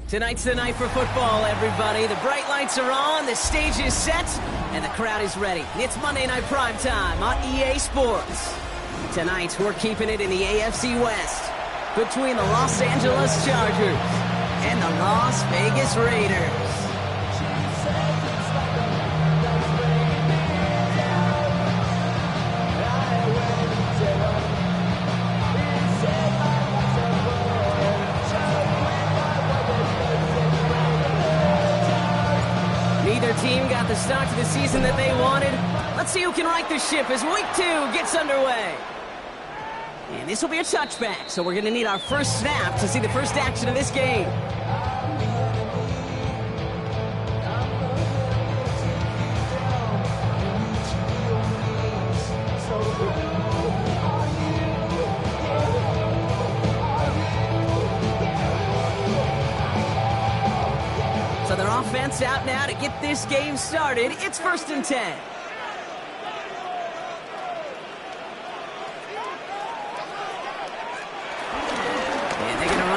Tonight's the night for football, everybody. The bright lights are on, the stage is set, and the crowd is ready. It's Monday Night Prime Time on EA Sports. Tonight, we're keeping it in the AFC West between the Los Angeles Chargers and the Las Vegas Raiders. Neither team got the start to the season that they wanted. Let's see who can right the ship as Week 2 gets underway. And this will be a touchback, so we're going to need our first snap to see the first action of this game. So their offense out now to get this game started. It's 1st and 10.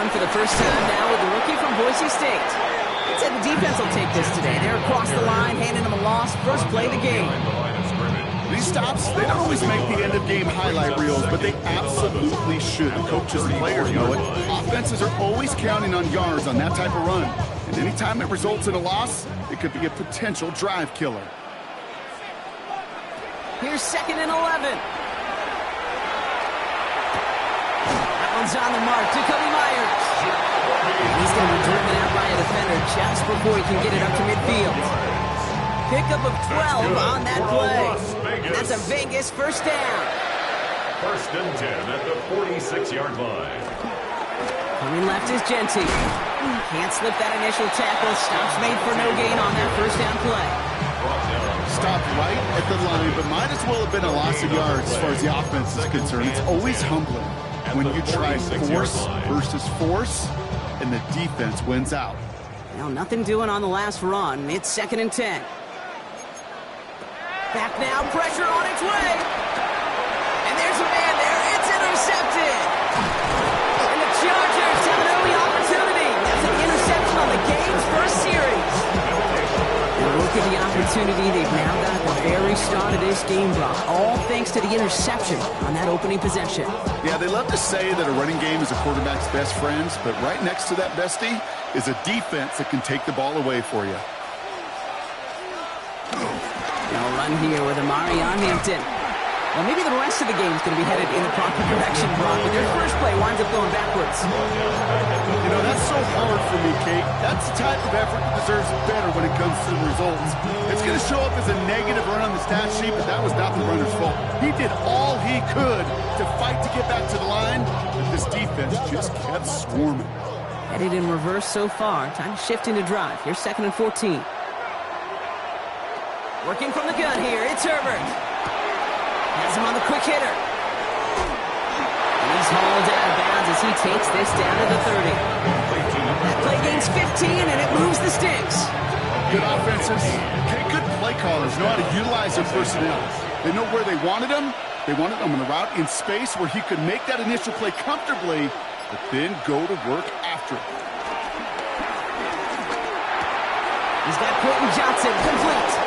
For the first time now with the rookie from Boise State. I'd say the defense will take this today. They're across the line, handing them a loss. First play of the game. These stops, they don't always make the end-of-game highlight reels, but they absolutely should. The coaches and players know it. Offenses are always counting on yards on that type of run. And anytime it results in a loss, it could be a potential drive killer. Here's 2nd and 11. One's on the mark. Jacoby Myers. And he's going to be driven out by a defender just before he can get it up to midfield. Pickup of 12 on that play. And that's a Vegas first down. 1st and 10 at the 46-yard line. Coming left is Genty. Can't slip that initial tackle. Stops made for no gain on that first down play. Stopped right at the line, but might as well have been a loss of yards as far as the offense is concerned. It's always humbling when you try force versus force, and the defense wins out. Well, nothing doing on the last run. It's 2nd and 10. Back now, pressure on its way. And there's a man there. It's intercepted. And the Chargers have an early opportunity. That's an interception on the game's first series. And look at the opportunity they've now got at the very start of this game, Brock. All thanks to the interception on that opening possession. Yeah, they love to say that a running game is a quarterback's best friends, but right next to that bestie is a defense that can take the ball away for you. They'll run here with Amari-On Hampton. Well, maybe the rest of the game is going to be headed in the proper direction, Brock, but their first play winds up going backwards. You know, that's so hard for me, Kate. That's the type of effort that deserves better when it comes to the results. It's going to show up as a negative run on the stat sheet, but that was not the runner's fault. He did all he could to fight to get back to the line, but this defense just kept swarming. Headed in reverse so far. Time to shift into drive. Here's 2nd and 14. Working from the gun here. It's Herbert. Has him on the quick hitter. And he's hauled out of bounds as he takes this down to the 30. That play gains 15, and it moves the sticks. Good offenses. Okay, good play callers know how to utilize their personnel. They know where they wanted him. They wanted him on the route in space where he could make that initial play comfortably, but then go to work after it. He's got Quentin Johnson complete.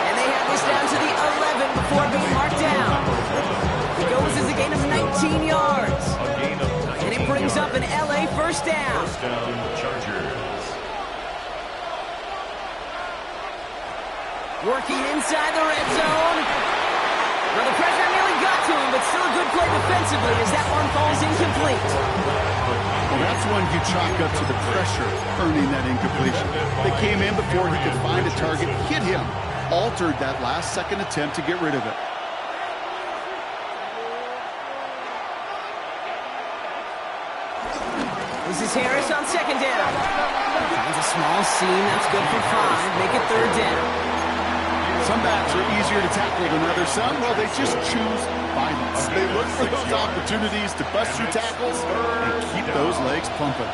And they have this down to the 11 before being marked down. It goes as a gain of 19 yards. And it brings up an LA first down. First down, Chargers. Working inside the red zone. Well, the pressure nearly got to him, but still a good play defensively as that one falls incomplete. Well, that's one you chalk up to the pressure earning that incompletion. They came in before he could find a target, hit him, altered that last-second attempt to get rid of it. This is Harris on 2nd down. Finds a small seam. That's good for 5. Make it 3rd down. Some backs are easier to tackle than others. Some, well, they just choose violence. They look for those opportunities to bust through tackles and keep those legs pumping.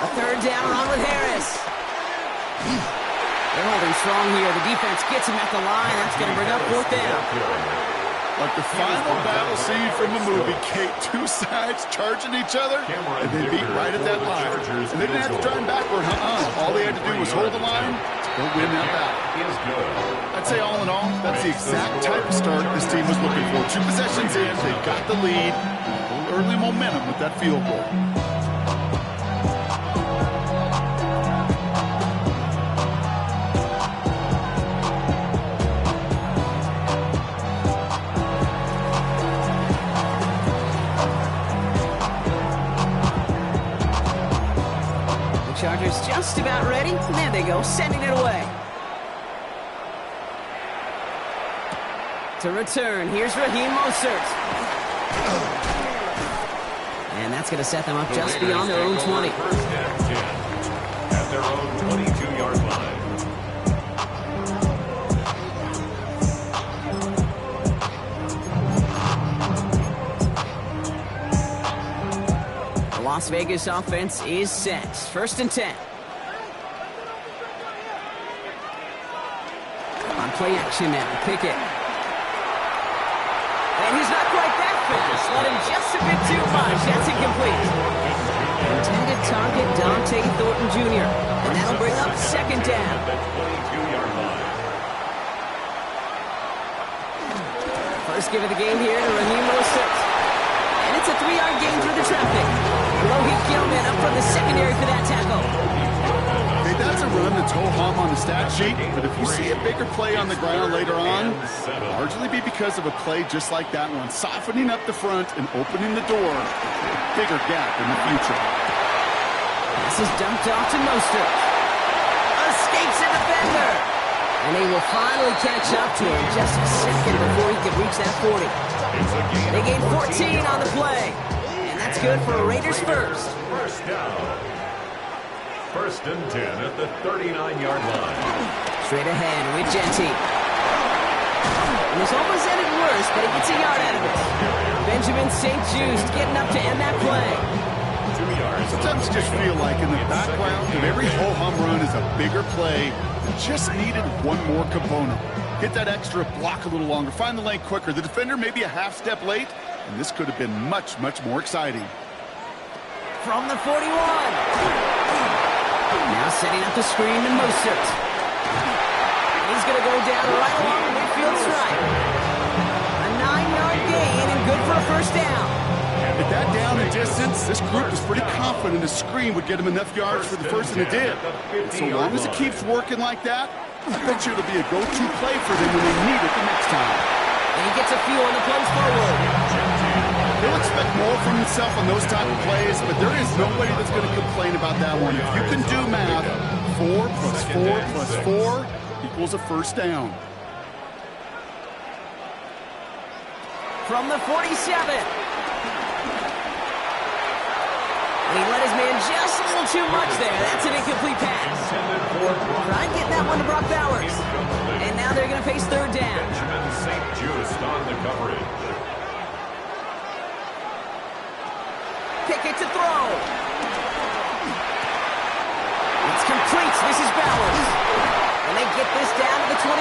A 3rd down on with Harris. holding strong here. The defense gets him at the line. That's going to bring up fourth down. Like the final battle scene from a movie, Kate, two sides charging each other, and they beat right at that line. And they didn't have to drive backward, All they had to do was hold the line to go win that battle. I'd say all in all, that's the exact type of start this team was looking for. 2 possessions in, they got the lead, a little early momentum with that field goal. Chargers just about ready. There they go, sending it away. To return, here's Raheem Mostert. And that's going to set them up just beyond their own 20. First and 10 at their own 22-yard line. Las Vegas offense is set. First and 10. On play action now, Pickett. And he's not quite that fast. Let him just a bit too much. That's incomplete. Intended target, Dante Thornton Jr. And that'll bring up second down. First give of the game here to Raheem Mostert. And it's a 3-yard gain through the traffic. Rohit Gilman up from the secondary for that tackle. Hey, that's a run that's ho-hum on the stat sheet, but if you see a bigger play on the ground later on, it'll largely be because of a play just like that one, softening up the front and opening the door for a bigger gap in the future. This is dumped off to Mostert. Escapes a defender. And they will finally catch up to him just a second before he could reach that 40. They gain 14 on the play. That's good for a Raiders first. First down. First and 10 at the 39-yard line. Straight ahead with Jeanty. And this almost ended worse, but he gets a yard out of it. Benjamin St-Juste getting up to end that play. 2 yards. Sometimes you just feel like in the background of every ho-hum run is a bigger play. Just needed one more component. Hit that extra block a little longer. Find the lane quicker. The defender maybe a half step late. And this could have been much, much more exciting. From the 41. Now setting up the screen to Mostert. He's going to go down right along the midfield stripe. A 9-yard gain and good for a first down. At that down and distance, this group was pretty confident a screen would get him enough yards for the first, and it did. And so long as it keeps working like that, I bet you it'll be a go-to play for them when they need it the next time. And he gets a few on the plunge forward. He'll expect more from himself on those type of plays, but there is nobody that's going to complain about that one. If you can do math, 4 plus 4 plus 4 equals a first down. From the 47. And he let his man just a little too much there. That's an incomplete pass. Trying getting that one to Brock Bowers. And now they're going to face third down. Benjamin St-Juste on the coverage. Pickett to throw. It's complete. This is Bowers. And they get this down to the 28.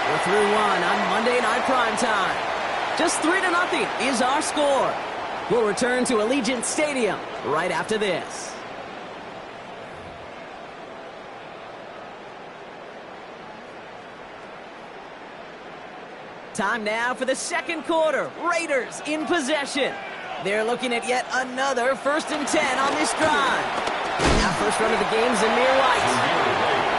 We're through one on Monday Night Primetime. Just 3-0 is our score. We'll return to Allegiant Stadium right after this. Time now for the second quarter. Raiders in possession. They're looking at yet another 1st and 10 on this drive. Now first run of the game is Amir White.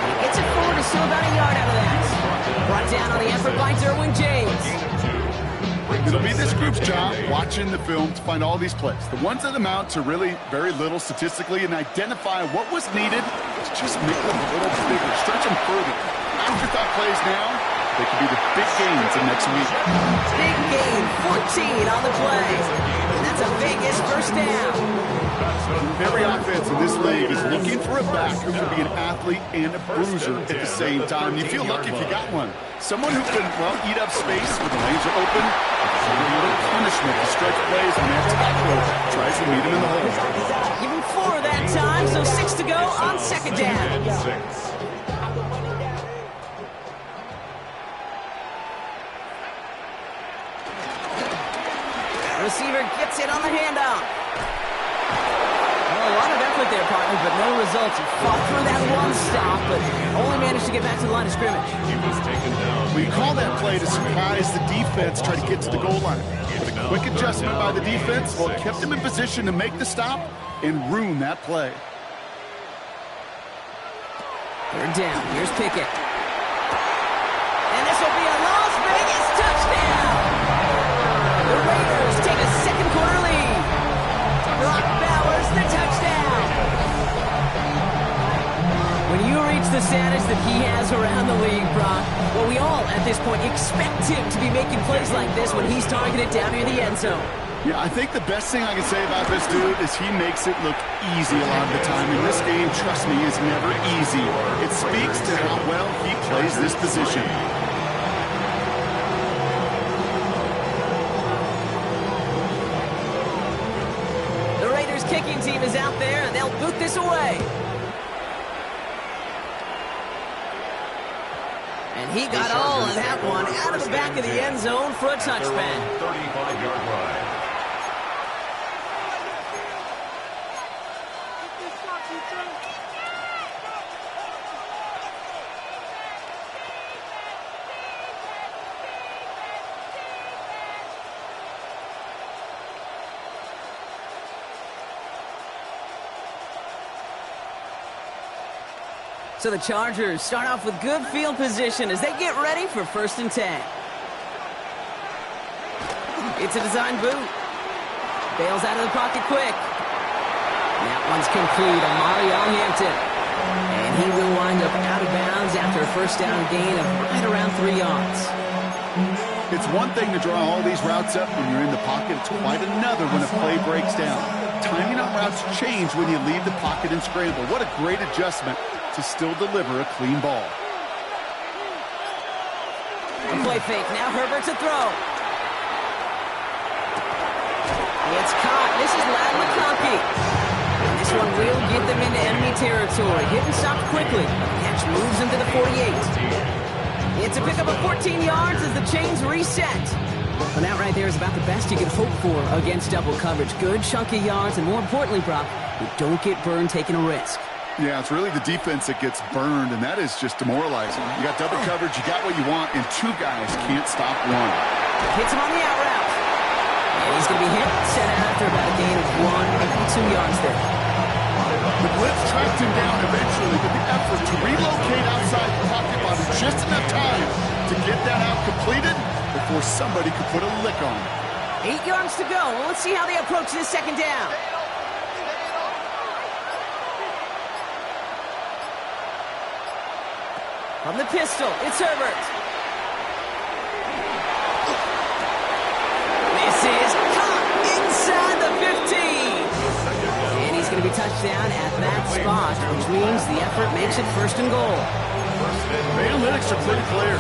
He gets it forward to still about a yard out of that. Brought down on the effort by Derwin James. It'll be this group's job watching the film to find all these plays. The ones that amount to really very little statistically and identify what was needed to just make them a little bigger, stretch them further. Afterthought plays now, they could be the big gains in next week. Big gain, 14 on the play. And that's a Vegas first down. Every offense in this league is looking for a back who can be an athlete and a bruiser at the same time. You feel lucky if you got one. Someone who can, well, eat up space when the lanes are open. A little punishment to stretch plays when that tackle tries to meet him in the hole. Give him 4 that time, so 6 to go on second down. gets in on the handoff. Well, a lot of effort there, partner, but no results. He fought through that one stop, but only managed to get back to the line of scrimmage. He was taken down. We call that play to surprise the defense, try to get to the goal line. The quick adjustment by the defense, well, kept them in position to make the stop and ruin that play. Third down. Here's Pickett. And this will be a Las Vegas touchdown. The Raiders take a second quarter lead. Brock Bowers, the touchdown. When you reach the status that he has around the league, Brock, well, we all at this point expect him to be making plays like this when he's targeted down near the end zone. Yeah, I think the best thing I can say about this dude is he makes it look easy a lot of the time. And this game, trust me, is never easy. It speaks to how well he plays this position. The Raiders kicking team is out there, and they'll boot this away. And he got all of that one out of the back of the end zone for a touchback. 35-yard line. So the Chargers start off with good field position as they get ready for 1st and 10. It's a design boot. Bails out of the pocket quick. That one's complete on Mario Hampton. And he will wind up out of bounds after a first down gain of right around 3 yards. It's one thing to draw all these routes up when you're in the pocket. It's quite another when a play breaks down. Timing on routes change when you leave the pocket and scramble. What a great adjustment to still deliver a clean ball. A play fake. Now Herbert to throw. It's caught. This is Ladd McConkey. And this one will get them into enemy territory. Hit and stopped quickly. Catch moves into the 48. It's a pickup of 14 yards as the chains reset. Well, that right there is about the best you can hope for against double coverage. Good chunky yards, and more importantly, Brock, you don't get burned taking a risk. Yeah, it's really the defense that gets burned, and that is just demoralizing. You got double coverage, you got what you want, and 2 guys can't stop one. Hits him on the out route. And he's going to be hit, set after about a gain of 2 yards there. The blitz tracked him down eventually, but the effort to relocate outside the pocket bought him just enough time to get that out completed before somebody could put a lick on him. 8 yards to go. Well, let's see how they approach this second down. From the pistol, it's Herbert. This is caught inside the 15. And he's going to be touched down at that spot, which means the effort makes it 1st and goal. The analytics are pretty clear.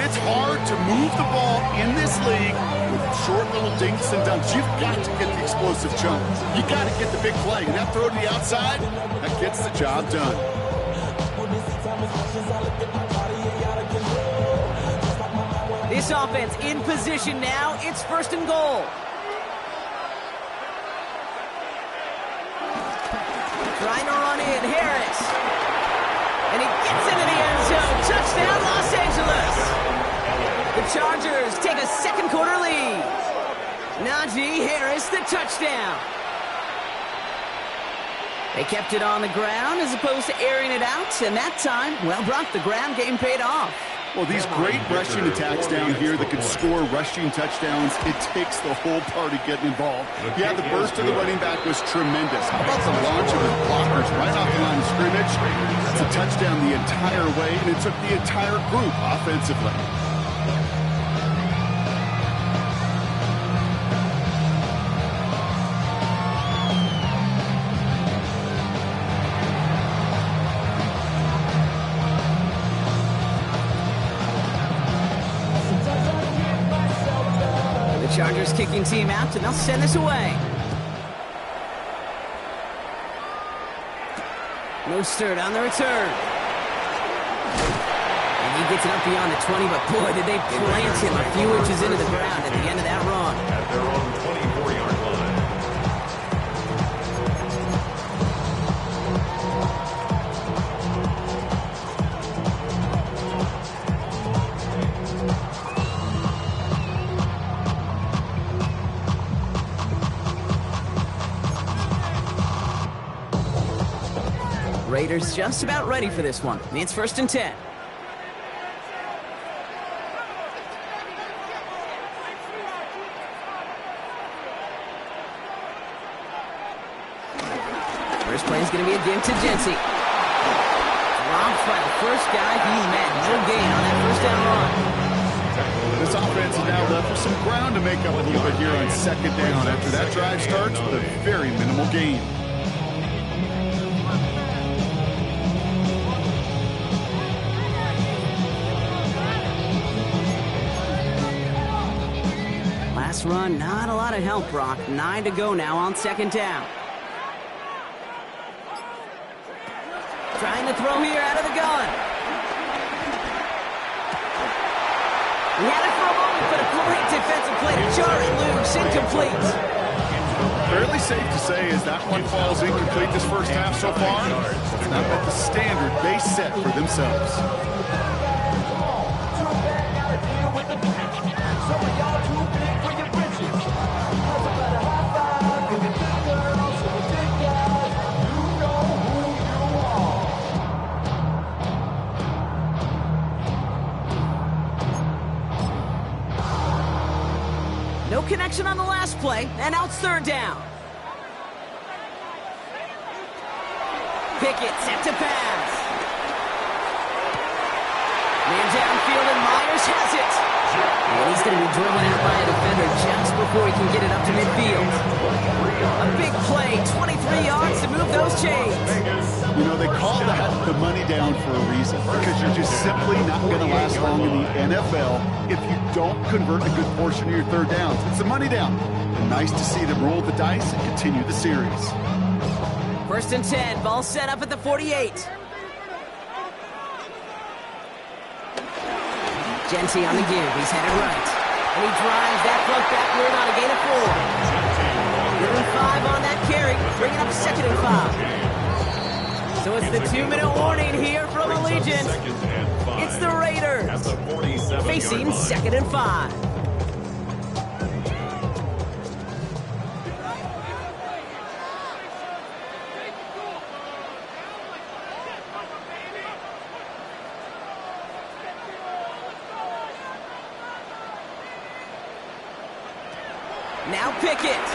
It's hard to move the ball in this league with short little dinks and dunks. You've got to get the explosive chunk. You got to get the big play. And that throw to the outside, that gets the job done. This offense in position now. It's 1st and goal. Trying to run in, Harris. And he gets into the end zone. Touchdown, Los Angeles. The Chargers take a second quarter lead. Najee Harris, the touchdown. They kept it on the ground as opposed to airing it out. And that time, well, Brock, the ground game paid off. Well, these great rushing attacks down here that can score rushing touchdowns, it takes the whole party getting involved. Yeah, the burst of the running back was tremendous. How about the launch of the blockers right off the line of scrimmage? That's a touchdown the entire way, and it took the entire group offensively. Chargers kicking team out, and they'll send this away. Mostert on the return. And he gets it up beyond the 20, but boy, did they plant him a few inches into the ground at the end of that run. At their own 24-yard line. Raiders just about ready for this one. It's 1st and 10. First play is going to be a give to Jency. Dropped by the first guy he met. No gain on that first down run. This offense is now left with some ground to make up a little bit here on 2nd down after that drive starts with a very minimal gain. Last run, not a lot of help, Brock. 9 to go now on 2nd down. Trying to throw here out of the gun. He had it for a moment, but a great defensive play to jar it loose. Incomplete. Fairly safe to say as that one falls incomplete this first half so far. It's not met the standard they set for themselves. No connection on the last play, and now it's 3rd down. Pickett set to pass. Man downfield, and Myers has it. And he's going to be driven out by a defender just before he can get it up to midfield. A big play, 23 yards to move those chains. You know, they call that the money down for a reason, because you're just simply not going to last long in the NFL if you don't convert a good portion of your 3rd downs. It's the money down. And nice to see them roll the dice and continue the series. 1st and 10, ball set up at the 48. Jency on the give, he's headed right. And he drives that plug backward on a gain of 4. Giving 5 on that carry, bringing up 2nd and 5. So it's the 2-minute warning here from Allegiant. It's the Raiders facing 2nd and 5. Now Pickett.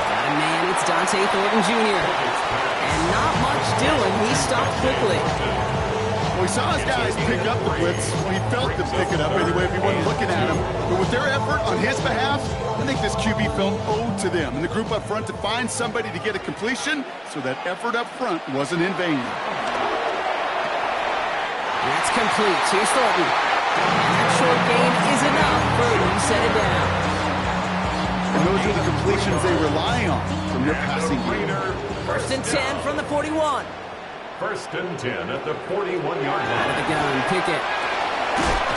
Got a man, it's Dante Thornton Jr. And not much doing, he stopped quickly. Well, we saw his guys pick up the blitz. Well, he felt them pick it up anyway if he wasn't looking at him. But with their effort on his behalf, I think this QB felt owed to them and the group up front to find somebody to get a completion, so that effort up front wasn't in vain. That's complete. Here's Thornton. And that short gain is enough for him to set it down. And those are the completions they rely on from their passing game. 1st and 10 from the 41. 1st and 10 at the 41-yard Out of line. the gun, Pickett.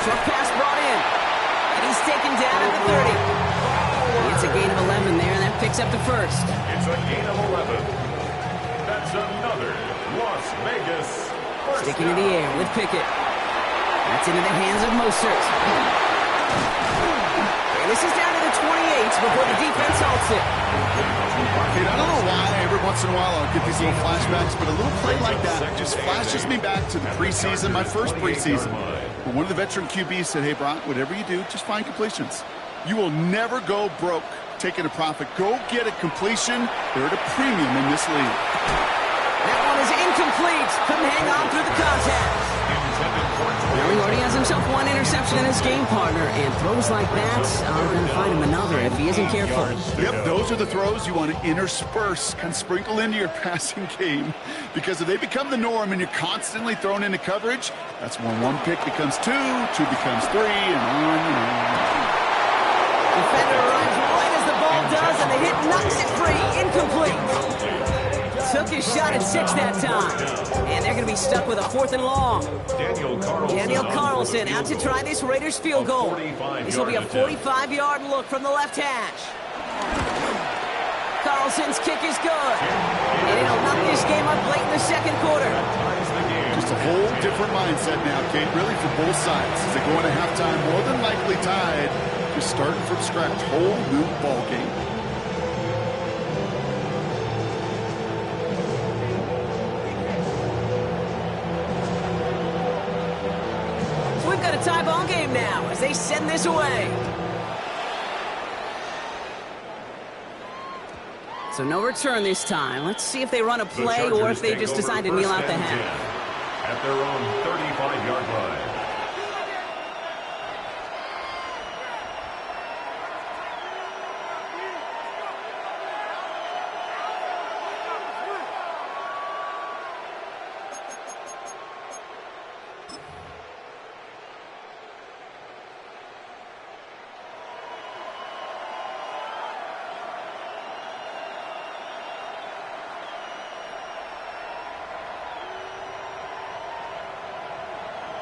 Short pass brought in. And he's taken down at the 30. It's a gain of 11 there, and that picks up the 1st. It's a gain of 11. That's another Las Vegas first Sticking in down. the air with Pickett. That's into the hands of Mostert. And this is down to the 28 before the defense halts it. Dude, I don't know why every once in a while I'll get these little flashbacks, but a little play like that just flashes me back to the preseason, my first preseason. When one of the veteran QBs said, hey, Brock, whatever you do, just find completions. You will never go broke taking a profit. Go get a completion. They're at a premium in this league. That one is incomplete. Couldn't hang on through the contact. Well, he already has himself one interception in his game partner, and throws like that are going to find him another if he isn't careful. Yep, those are the throws you want to intersperse, kind of sprinkle into your passing game, because if they become the norm and you're constantly thrown into coverage, that's when one pick becomes two becomes three, and on and on. Defender arrives right as the ball does, and the hit knocks it free. Incomplete. Took his shot at 6 that time. And they're going to be stuck with a 4th and long. Daniel Carlson out to try this Raiders field goal. This will be a 45-yard look from the left hash. Carlson's kick is good. And it'll knock this game up late in the 2nd quarter. Just a whole different mindset now, Kate, really for both sides. As they go into halftime, more than likely tied, just starting from scratch, whole new ball game. a tie ball game now as they send this away. So no return this time. Let's see if they run a play or if they just decide to kneel out the half. At their own 35-yard line.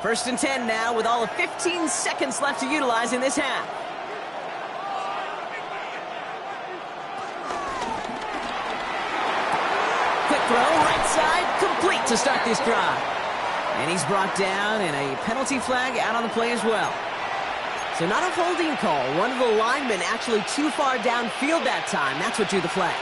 First and 10 now with all of 15 seconds left to utilize in this half. Quick throw, right side, complete to start this drive. And he's brought down and a penalty flag out on the play as well. So not a holding call. One of the linemen actually too far downfield that time. That's what drew the flag.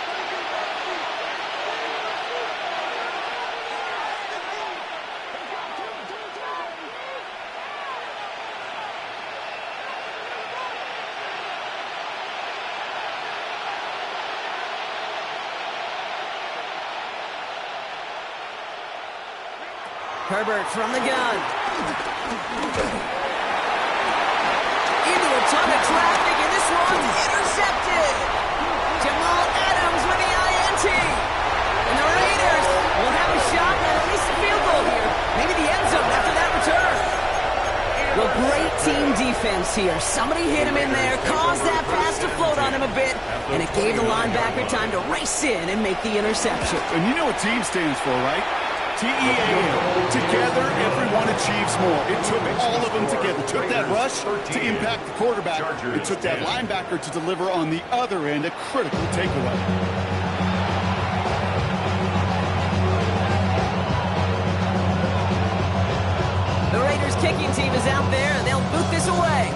Herbert from the gun. Into a ton of traffic, and this one's intercepted. Jamal Adams with the INT. And the Raiders will have a shot at least a field goal here. Maybe the end zone after that return. Well, great team defense here. Somebody hit him in there, caused that pass to float on him a bit, and it gave the linebacker time to race in and make the interception. And you know what team stands for, right? T-E-A-M. Together, everyone achieves more. It took all of them together. It took that rush to impact the quarterback. It took that linebacker to deliver on the other end, a critical takeaway. The Raiders kicking team is out there, and they'll boot this away.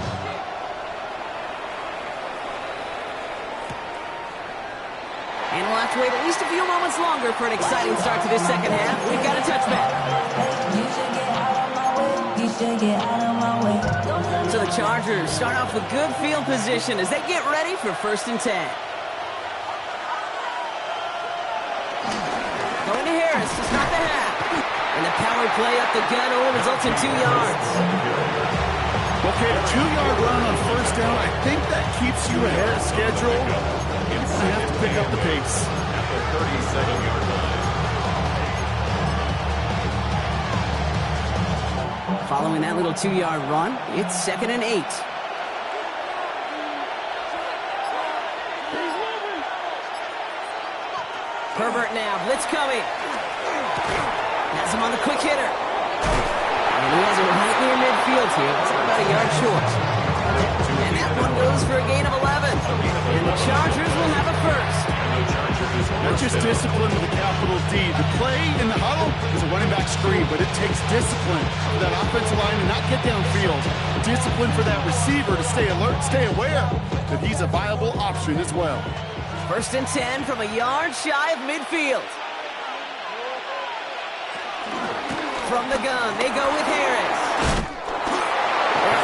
And we'll have to wait at least a few moments longer for an exciting start to this second half. We've got a touchback. So the Chargers start off with good field position as they get ready for first and 10. Going to Harris to start the half. And the power play up the gut only results in 2 yards. Okay, a 2-yard run on first down. I think that keeps you ahead of schedule. You have to pick up the pace. At the 37-yard line. Following that little 2-yard run, it's 2nd and 8. Herbert now, blitz coming. Has him on the quick hitter. And he has it right near midfield here. It's about a yard short. And that one goes for a gain of 11. And the Chargers will have a first. That's just discipline with a capital D. The play in the huddle is a running back screen, but it takes discipline for that offensive line to not get downfield. Discipline for that receiver to stay alert, stay aware that he's a viable option as well. First and 10 from a yard shy of midfield. From the gun, they go with Harris.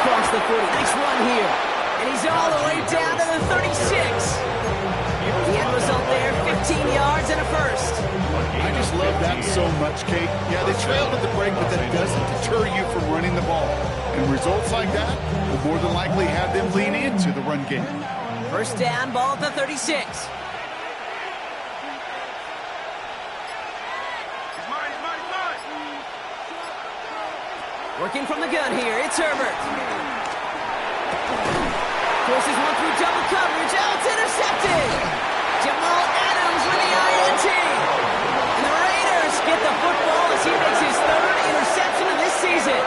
Across the 40. Nice run here. And he's all the way down to the 36. The end result there, 15 yards and a first. I just love that so much, Kate. Yeah, they trailed at the break, but that doesn't deter you from running the ball. And results like that will more than likely have them lean into the run game. First down, ball at the 36. Working from the gun here, it's Herbert. Forces one through double coverage. Oh, it's intercepted. Jamal Adams with the INT. And the Raiders get the football as he makes his 3rd interception of this season.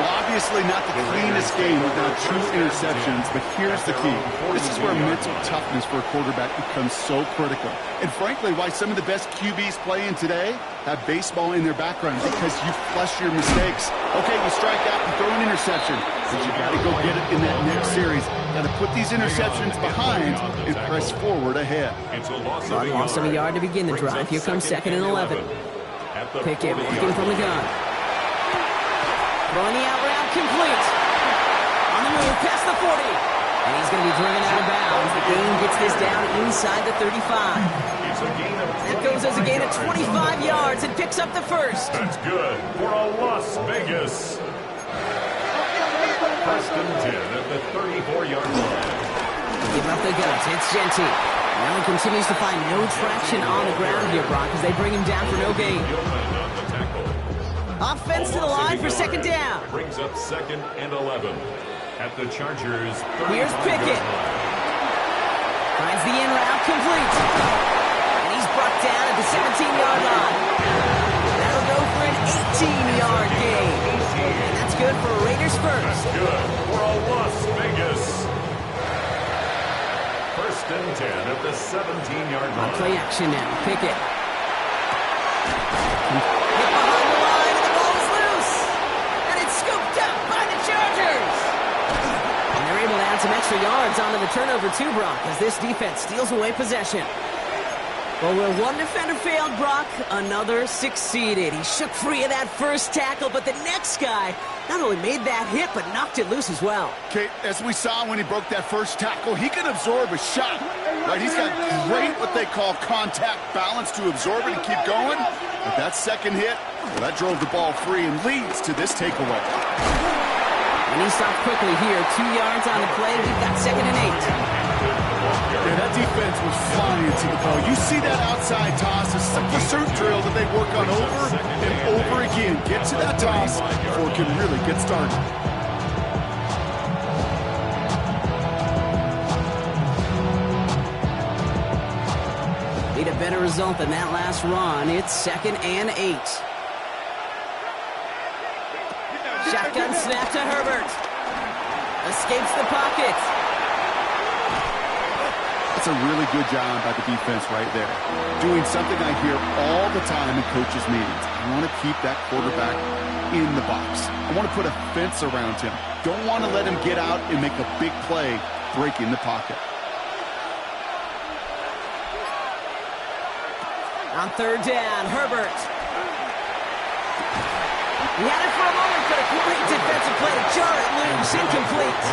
Well, obviously not the cleanest game without true interceptions, but here's the key. This is where mental toughness for a quarterback becomes so critical. And frankly, why some of the best QBs playing today have baseball in their background, because you flush your mistakes. Okay, you strike out and throw an interception, but you got to go get it in that next series. Got to put these interceptions behind and press forward ahead. Loss of a yard to begin the drive. Here comes 2nd and 11. Pickett working from the gun. Throwing the out route complete. On the move, past the 40. And he's going to be driven out of bounds. The game gets this down inside the 35. That goes as a gain of 25 yards and picks up the first. That's good for a Las Vegas. First and 10 at the 34-yard line. Give up the guts. It's Jeanty. Allen continues to find no traction on the ground here, Brock, as they bring him down for no gain. Offense to the line for second down. Brings up second and 11 at the Chargers. Here's Pickett. Finds the in route complete. And he's brought down at the 17-yard line. That'll go for an 18-yard gain. And that's good for Raiders first. That's good for a Las Vegas. First and 10 at the 17-yard line. On play action now. Pickett. Hit behind the line, and the ball is loose. And it's scooped up by the Chargers. And they're able to add some extra yards onto the turnover too, Brock, as this defense steals away possession. Well, where one defender failed, Brock, another succeeded. He shook free of that first tackle, but the next guy not only made that hit, but knocked it loose as well. Okay, as we saw when he broke that first tackle, he can absorb a shot. Right, he's got great what they call contact balance to absorb it and keep going. But that second hit, well, that drove the ball free and leads to this takeaway. And he stopped quickly here. 2 yards on the play, and we've got second and 8. Yeah, that defense was flying to the ball. You see that outside toss, it's a pursuit drill that they work on over and over again. Get to that toss before it can really get started. Need a better result than that last run. It's second and 8. Shotgun snap to Herbert. Escapes the pocket. That's a really good job by the defense right there. Doing something I hear all the time in coaches' meetings. I want to keep that quarterback in the box. I want to put a fence around him. Don't want to let him get out and make a big play breaking the pocket. On third down, Herbert. He had it for a moment, but a great defensive play to jar it loose. Incomplete.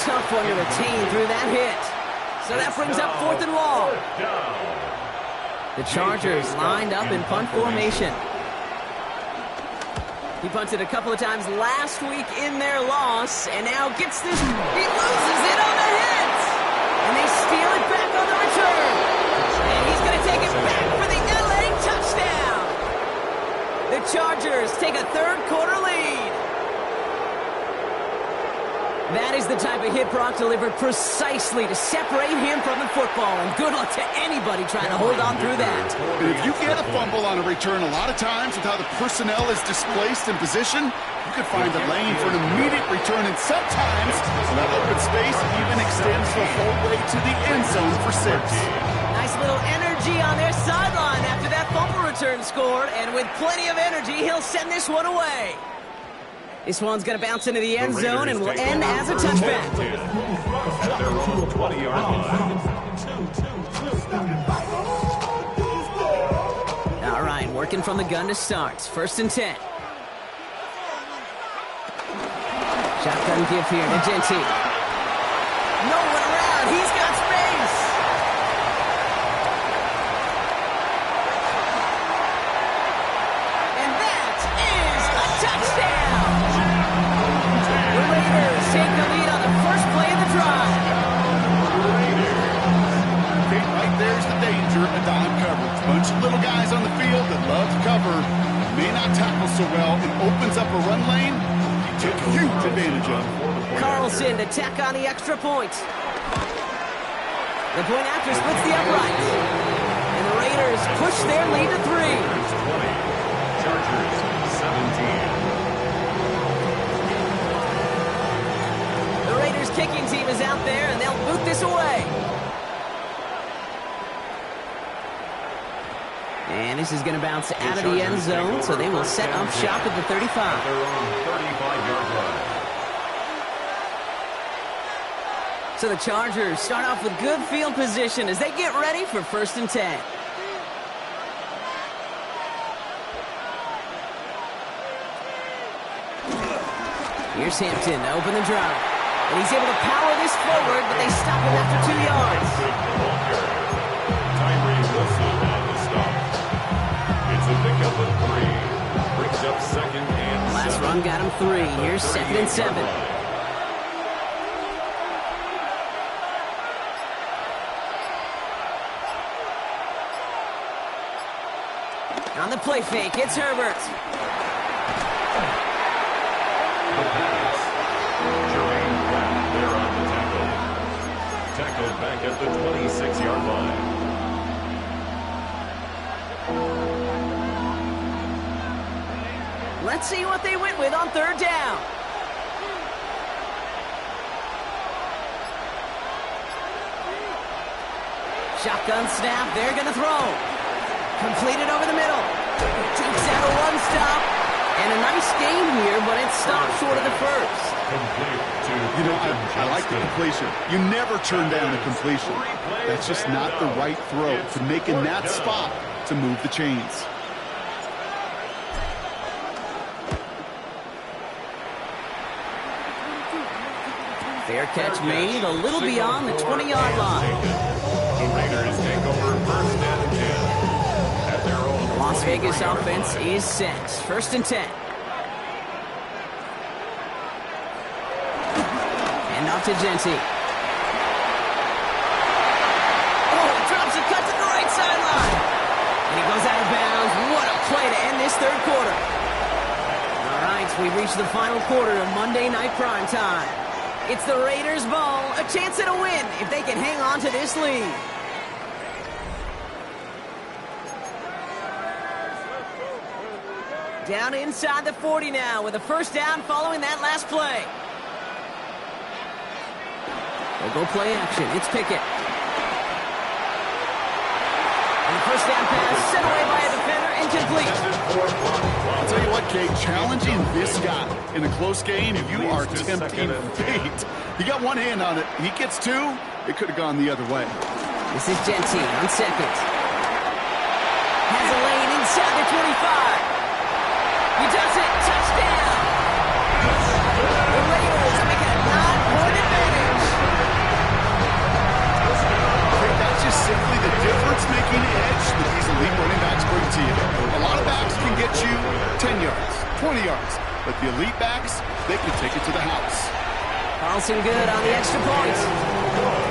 Tough one to retain through that hit. So that brings up fourth and long. The Chargers lined up in punt formation. He punted a couple of times last week in their loss, and now gets this. He loses it on the hit. And they steal it back on the return. And he's going to take it back for the LA touchdown. The Chargers take a third quarter lead. That is the type of hit Brock delivered precisely to separate him from the football. And good luck to anybody trying to hold on through that. And if you get a fumble on a return, a lot of times with how the personnel is displaced in position, you could find a lane for an immediate return. And sometimes that open space even extends the whole way to the end zone for 6. Nice little energy on their sideline after that fumble return scored. And with plenty of energy, he'll send this one away. This one's going to bounce into the end zone and will end as a touchback. At their own 20-yard line. All right, working from the gun to start. First and 10. Shotgun give here to Jeanty. No one around. He's got space. And that is a touchdown. The Raiders take the lead on the first play of the drive. Okay, right there's the danger of a dime coverage. Bunch of little guys on the field that love to cover, may not tackle so well, and opens up a run lane. He took huge advantage of it. Carlson to tack on the extra point. The point after splits the upright. And the Raiders push their lead to 3. 20. Chargers 17. The Raiders kicking team is out there, and they'll boot this away. And this is going to bounce out of the end zone, so they will set up shop at the 35. Their own 35-yard line. So the Chargers start off with good field position as they get ready for first and 10. Here's Hampton to open the drive. And he's able to power this forward, but they stop him after 2 yards. Tyree Wilson on the stop. It's a pickup of 3. Brings up second and Last 7. run got him 3. Here's second and 7. On the play fake, it's Herbert. The pass. Jermaine Pratt there on the tackle. Tackled back at the 26-yard line. Let's see what they went with on third down. Shotgun snap, they're going to throw. Completed over the middle. Takes out a run stop. And a nice gain here, but it stopped short of the first. Complete to You know, I like the completion. You never turn down a completion. That's just not the right throw to make in that spot to move the chains. Fair catch made a little beyond the 20-yard line. The Raiders take over first and 10 at their own. Las Vegas offense is set. First and 10. And off to Genti. Oh, he drops a cut to the right sideline. And he goes out of bounds. What a play to end this third quarter. All right, we reach the final quarter of Monday Night Primetime. It's the Raiders' ball, a chance at a win if they can hang on to this lead. Down inside the 40 now with a first down following that last play. They'll go play action. It's Pickett. And the first down pass sent away by a defender, incomplete. I'll tell you what, Kate, challenging this guy in a close game, you are tempting fate. He got one hand on it. He gets 2. It could have gone the other way. This is Genti on second. Has a lane inside the 25. He does it. Touchdown. The Raiders make it a 9-point advantage. That's just simply the difference-making edge that these elite running backs bring to you. A lot of backs can get you 10 yards, 20 yards, but the elite backs, they can take it to the house. Carlson good on the extra point.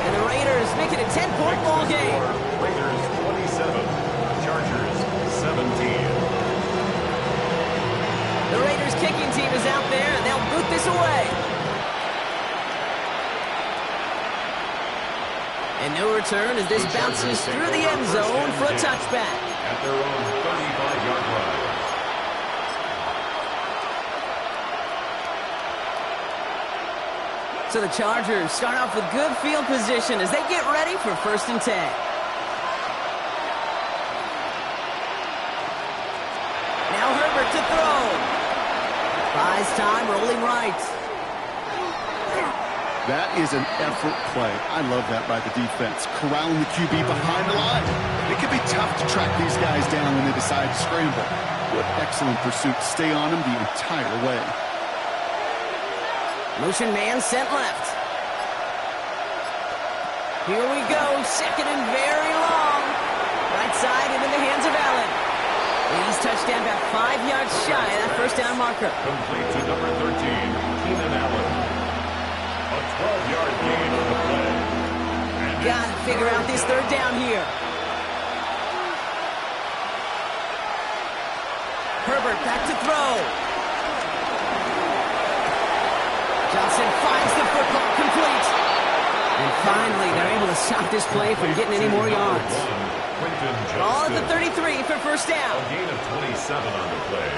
And the Raiders make it a 10-point ball game. Raiders 27, Chargers 17. The Raiders kicking team is out there, and they'll boot this away. And no return as this bounces through the end zone for a touchback. At their own 35-yard line. So the Chargers start off with good field position as they get ready for first and 10. Now Herbert to throw. Buys time, rolling right. That is an effort play. I love that by the defense. Corralling the QB behind the line. It can be tough to track these guys down when they decide to scramble. What excellent pursuit to stay on them the entire way. Motion man sent left. Here we go, second and very long. Right side and in the hands of Allen. He's touchdown about 5 yards shy of that first down marker. Complete to number 13, Keenan Allen. A 12-yard gain on the play. Gotta figure out this third down here. Herbert back to throw. Johnson finds the football, complete. And finally, they're able to stop this play from getting any more yards. Ball at the 33 for first down. A gain of 27 on the play.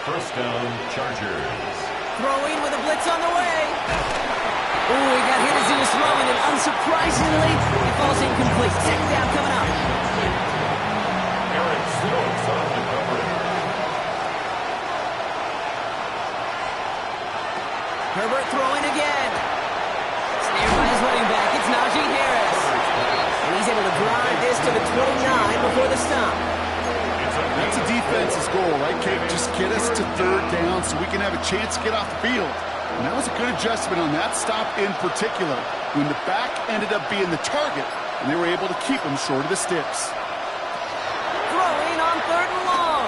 First down, Chargers. Throwing with a blitz on the way. Ooh, he got hit as he was throwing, and unsurprisingly, he falls incomplete. Second down coming up. Eric Stokes on the coverage. Herbert throwing again. Snared by his running back. It's Najee Harris. And he's able to drive this to the 29 before the stop. That's a defense's goal, right, Kate? Just get us to third down so we can have a chance to get off the field. And that was a good adjustment on that stop in particular, when the back ended up being the target, and they were able to keep him short of the sticks. Throwing on 3rd and long.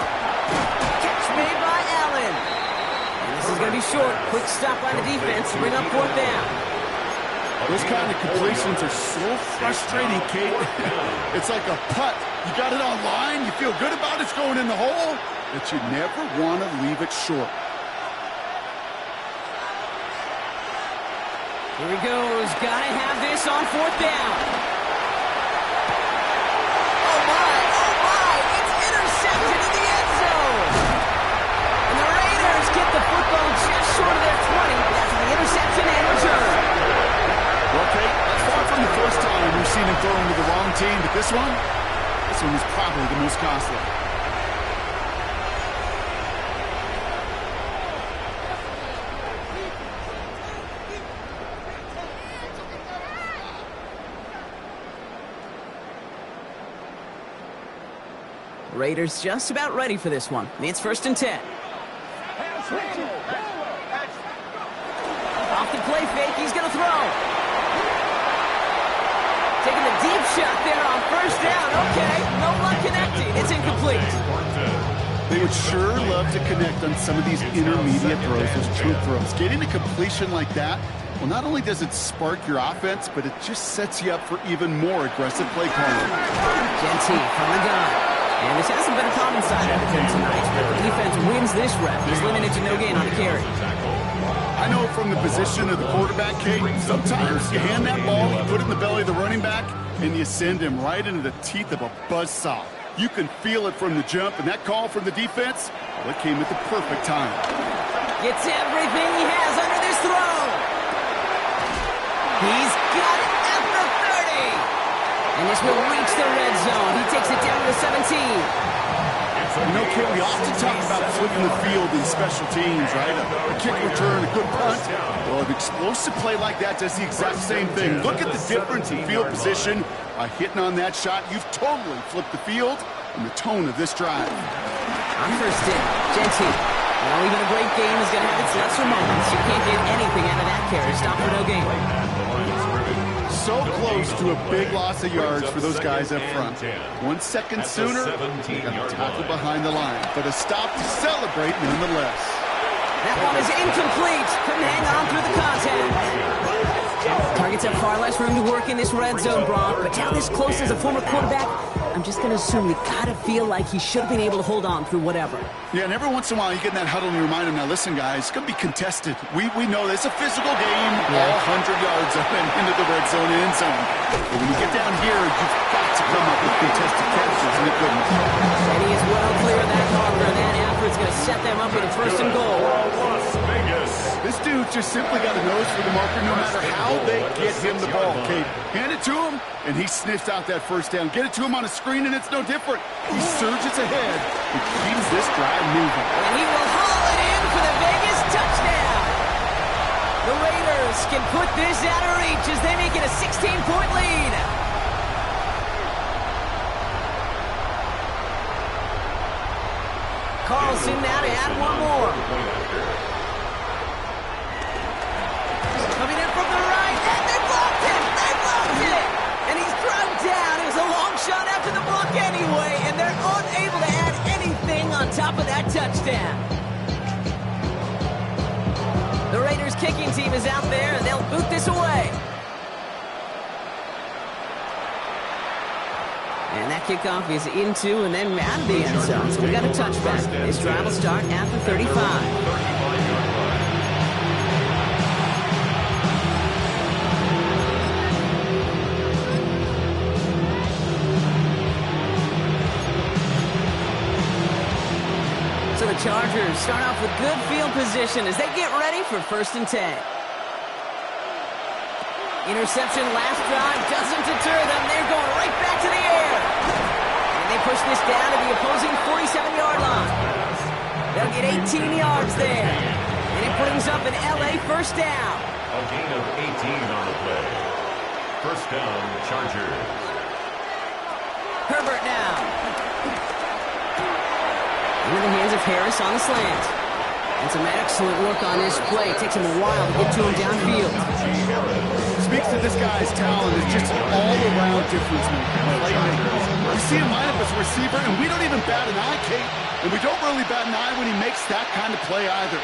Catch made by Allen. And this is going to be short. Quick stop by the defense to bring up 4th down. Those kind of completions are so frustrating, Kate. It's like a putt. You got it on line, you feel good about it's going in the hole, but you never want to leave it short. Here he goes. Gotta have this on 4th down. Oh my, it's intercepted in the end zone. And the Raiders get the football just short of their 20. That's the interception and return. Well, Kate, that's far from the first time we've seen him throwing to the wrong team, but this one is probably the most costly. Raiders just about ready for this one. It's 1st and 10. Off the play fake, he's going to throw. Taking the deep shot there on 1st down. Okay, no luck connecting. It's incomplete. They would sure love to connect on some of these intermediate throws, those true throws. Getting a completion like that, well, not only does it spark your offense, but it just sets you up for even more aggressive play calling. Genty from the gun. And this hasn't been a common side of him tonight. But the defense wins this rep. He's limited to no gain on the carry. I know from the position of the quarterback, Kate, sometimes you hand that ball, you put it in the belly of the running back, and you send him right into the teeth of a buzzsaw. You can feel it from the jump, and that call from the defense, well, it came at the perfect time. Gets everything he has under this throw. He's got it at the 30. And this will reach the red zone. He takes it down to the 17. You know, Kate, we often talk about flipping the field in special teams, right? A kick return, a good punt. Well, an explosive play like that does the exact same thing. Look at the difference in field position. By hitting on that shot, you've totally flipped the field and the tone of this drive. On 1st down, Genty. Well, even a great game is going to have its lesser moments. You can't get anything out of that carry. Stop for no gain. So close to a big loss of yards for those guys up front. 1 second sooner, they got a tackle behind the line. But a stop to celebrate nonetheless. That one is incomplete. Couldn't hang on through the contact. Targets have far less room to work in this red zone, Brock. But now this close as a former quarterback, I'm just going to assume you got to feel like he should have been able to hold on through whatever. Yeah, and every once in a while you get in that huddle and you remind him, now listen, guys, it's going to be contested. We know this. It's a physical game, all 100 yards up and into the red zone and end zone. But when you get down here, you've got to come up with contested catches, and it couldn't. And he is well clear of that marker, and that effort's going to set them up with a 1st and goal. Las Vegas. This dude just simply got a nose for the marker no matter how they get him the ball, Kate. Hand it to him, and he sniffs out that 1st down. Get it to him on a screen, and it's no different. He surges ahead and keeps this drive moving. And he will haul it in for the Vegas touchdown. The Raiders can put this out of reach as they make it a 16-point lead. Carlson now to add one more. Coming in from the right, and they blocked it! They blocked it! And he's thrown down. It was a long shot after the block anyway, and they're unable to add anything on top of that touchdown. The Raiders kicking team is out there, and they'll boot this away. And that kickoff is into and then out of the end zone. So we got a touchback. This drive will start at the 35. So the Chargers start off with good field position as they get ready for 1st and 10. Interception last drive doesn't deter them. They're going right back to the air. And they push this down to the opposing 47-yard line. They'll get 18 yards there. And it brings up an LA 1st down. A gain of 18 on the play. 1st down, Chargers. Herbert now. Into the hands of Harris on the slant. And some excellent work on this play. It takes him a while to get to him downfield. Speaks to this guy's talent as just an all-around difference maker. We see him line up as a receiver, and we don't even bat an eye, Kate. And we don't really bat an eye when he makes that kind of play either.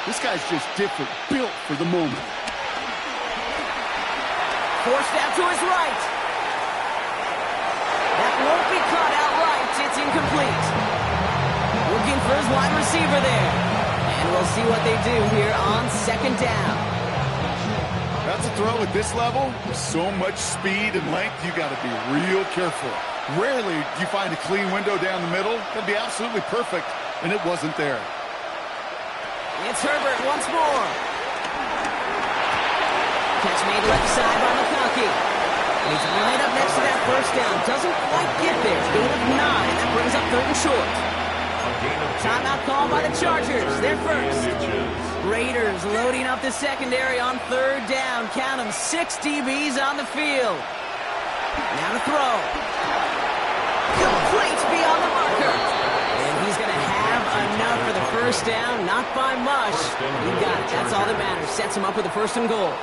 This guy's just different, built for the moment. Forced out to his right. That won't be caught outright. It's incomplete. Looking for his wide receiver there. And we'll see what they do here on second down. That's a throw at this level. With so much speed and length, you got to be real careful. Rarely do you find a clean window down the middle. That'd be absolutely perfect, and it wasn't there. It's Herbert once more. Catch made left side by McConkey. He's right up next to that first down. Doesn't quite get there. Gain of 9. That brings up 3rd and short. Timeout called by the Chargers. They're first. Raiders loading up the secondary on 3rd down. Count them, 6 DBs on the field. Now to throw. Complete beyond the marker. And he's going to have enough for the first down. Not by much. He got it. That's all that matters. Sets him up with a 1st and goal.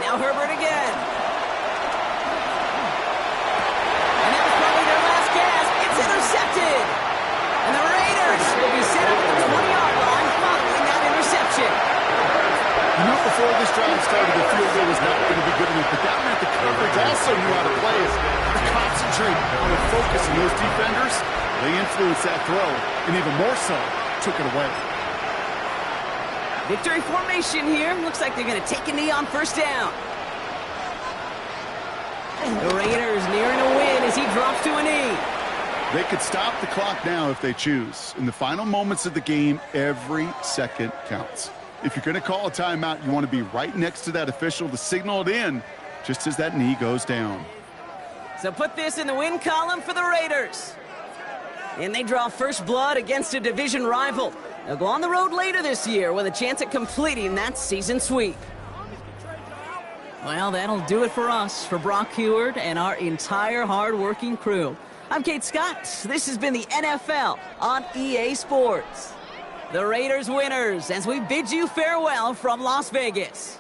Now Herbert again. And that was probably their last gasp. It's intercepted. And the Raiders will be set up at the 20-yard line following that interception. You know, before this drive started, the field goal was not going to be good enough, but that meant the coverage also knew how to play it. To concentrate on the focus of those defenders, they influenced that throw, and even more so, took it away. Victory formation here. Looks like they're going to take a knee on 1st down. The Raiders nearing a win as he drops to a knee. They could stop the clock now if they choose. In the final moments of the game, every second counts. If you're going to call a timeout, you want to be right next to that official to signal it in just as that knee goes down. So put this in the win column for the Raiders. And they draw first blood against a division rival. They'll go on the road later this year with a chance at completing that season sweep. Well, that'll do it for us, for Brock Huard and our entire hard-working crew. I'm Kate Scott. This has been the NFL on EA Sports. The Raiders winners as we bid you farewell from Las Vegas.